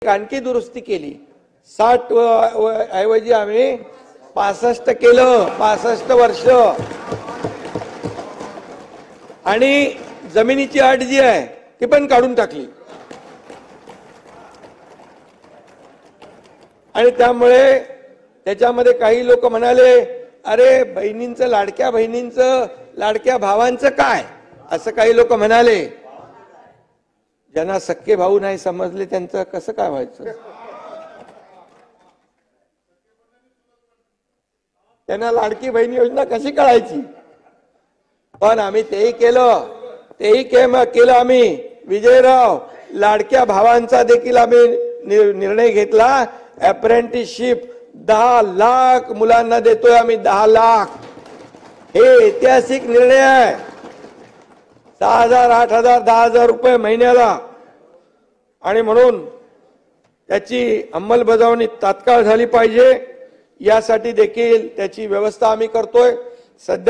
एक आणखी दुरुस्ती केली. 60 ऐवजी आम्ही 65 केलं. 65 वर्ष. आणि जमिनीची अट जी आहे ती पण काढून टाकली. आणि त्यामुळे त्याच्यामध्ये काही लोक म्हणाले, अरे बहिणींचं, लाडक्या बहिणींचं, लाडक्या भावांचं काय, असं काही लोक म्हणाले. ज्यांना सख्खे भाऊ नाही समजले त्यांचं कसं काय व्हायचं. त्यांना लाडकी बहीण योजना कशी कळायची. पण आम्ही तेही केलं आम्ही. विजयराव, लाडक्या भावांचा देखील आम्ही निर्णय घेतला. अप्रेंटिसशिप 10 लाख मुलांना देतोय आम्ही. 10 लाख. हे ऐतिहासिक निर्णय आहे. 6,000, 8,000, 10,000 रुपये महिन्याला. आणि म्हणून त्याची अंमलबजावणी तात्काळ झाली पाहिजे. यासाठी देखील त्याची व्यवस्था आम्ही करतोय. सध्या